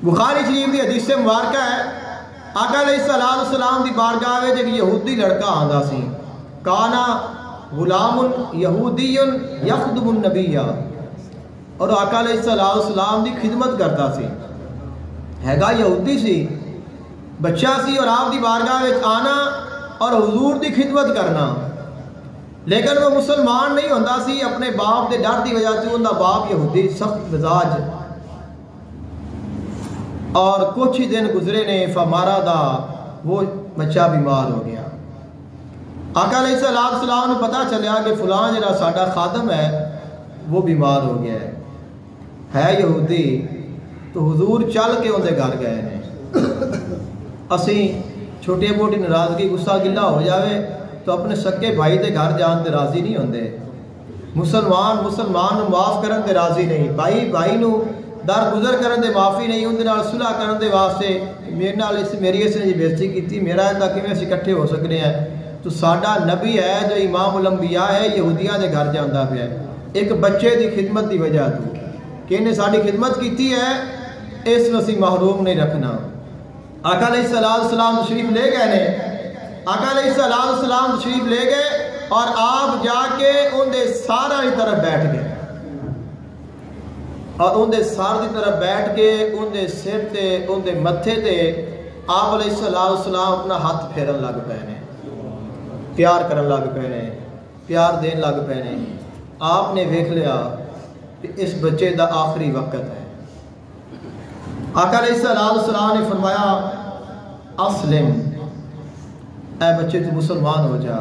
بخاری شریف کی حدیث مبارکہ ہے، آقا علیہ السلام دی بارگاہ وچ ایک یہودی لڑکا آندا سی، کانا غلام یہودی یخدم النبی، اور آقا علیہ السلام دی خدمت کرتا سی، ہیگا یہودی سی، بچہ سی، اور آپ دی بارگاہ وچ آنا اور حضور دی خدمت کرنا، لیکن وہ مسلمان نہیں ہوندا سی، اپنے باپ دے ڈر دی وجہ سے اندا باپ یہودی سخت مزاج، اور کچھ ہی دن گزرے نے فماردا، وہ بچہ بیمار ہو گیا۔ آقا علیہ السلام کو پتہ چلیا کہ فلاں جڑا ساڈا خادم ہے وہ بیمار ہو گیا ہے یہودی، تو حضور چل کے اندر گھر گئے نے۔ اسی چھوٹی موٹی ناراضگی غصہ گلا ہو جاوے تو اپنے سکے بھائی دے گھر جان تے راضی نہیں ہوندے، مسلمان نو معاف کرن تے راضی نہیں، بھائی نو در گزر کرن دے معافی نہیں، اندے نال صلح کرن دے واسطے میری اس نے بےزتی کیتی، میرا اندا کیویں اسی اکٹھے ہو سکنے ہیں، تو ساڈا نبی ہے جو امام الانبیاء ہے یہودیاں دے گھر جاندا پیا ہے ایک بچے دی خدمت دی وجہ تو کہ انہیں ساری خدمت کیتی ہے، اس نو اسی محروم نہیں رکھنا۔ آقا علیہ السلام تشریف لے گئے نے، آقا علیہ السلام تشریف لے گئے اور آپ جا کے ان دے سارا کی طرف بیٹھ گئے، اور ان دے سار دی طرف بیٹھ کے ان دے سر تے ان دے متھے تے آپ علیہ السلام اپنا ہاتھ پھیرن لگ پے نے، پیار کرن لگ پے نے، پیار دین لگ پے نے۔ آپ نے ویکھ لیا کہ اس بچے دا آخری وقت ہے۔ آقا علیہ السلام نے فرمایا اسلم، اے بچے تو مسلمان ہو جا۔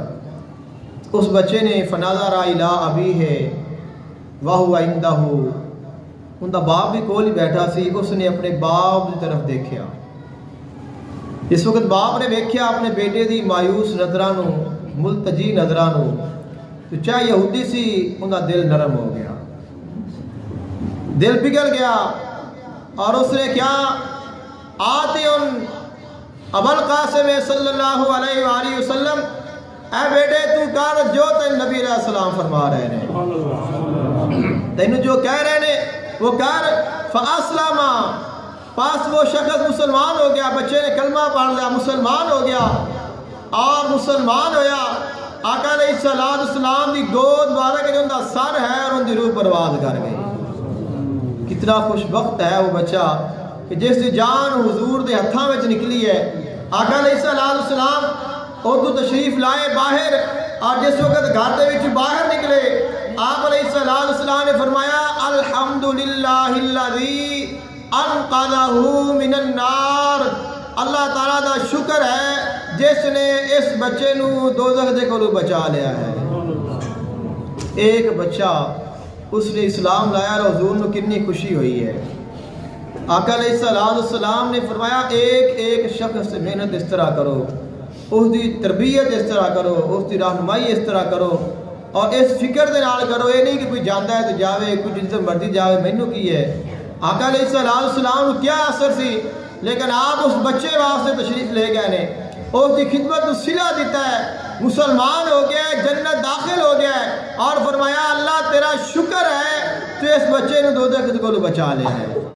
اس بچے نے فنظر الی ابیہ وہو عندہ، ان کا باپ بھی کول ہی بیٹھا سی، اس نے اپنے باپ کی طرف دیکھا۔ اس وقت باپ نے ویکھیا اپنے بیٹے دی مایوس نظراں نو، ملتجی نظراں نو، تو چاہے یہودی سی ان کا دل نرم ہو گیا، دل پگھل گیا، اور اس نے کیا آتے ان ابوالقاسم صلی اللہ علیہ وآلہ وسلم، اے بیٹے تو کر جو تین نبی علیہ السلام فرما رہے ہیں، تینوں جو کہہ رہے ہیں وہ کر۔ فاسلم، پاس وہ شخص مسلمان ہو گیا، بچے نے کلمہ پڑھ لیا، مسلمان ہو گیا، اور مسلمان ہویا۔ آقا علیہ السلام دی گود مبارک جو ان کا سر ہے اور ان کی روح پرواز کر گئی۔ کتنا خوش بخت ہے وہ بچہ کہ جس دی جان حضور دے ہتھاں وچ نکلی ہے۔ آقا علیہ السلام ادو تشریف لائے باہر، اور جس وقت گھر دے وچ باہر نکلے آپ علیہ السلام نے فرمایا الحمدللہ الذی انقذہ من النار، اللہ تعالیٰ دا شکر ہے جس نے اس بچے نو دوزخ دے کولوں بچا لیا ہے۔ ایک بچہ اس نے اسلام لایا اور حضور نو کتنی خوشی ہوئی ہے۔ آقا علیہ السلام نے فرمایا ایک شخص سے محنت اس طرح کرو، اس دی تربیت اس طرح کرو، اس دی رہنمائی اس طرح کرو، اور اس فکر دے نال کرو، یہ نہیں کہ کوئی جاندہ ہے تو جاوے، کوئی جس سے مرضی جاوے، مینوں کی ہے۔ آقا علیہ السلام کیا اثر سی، لیکن آپ اس بچے واسطے تشریف لے گئے نے، اس کی خدمت کو صلہ دیتا ہے، مسلمان ہو گیا ہے، جنت داخل ہو گیا ہے، اور فرمایا اللہ تیرا شکر ہے تو اس بچے نے دوزخ کو بچا لیا ہے۔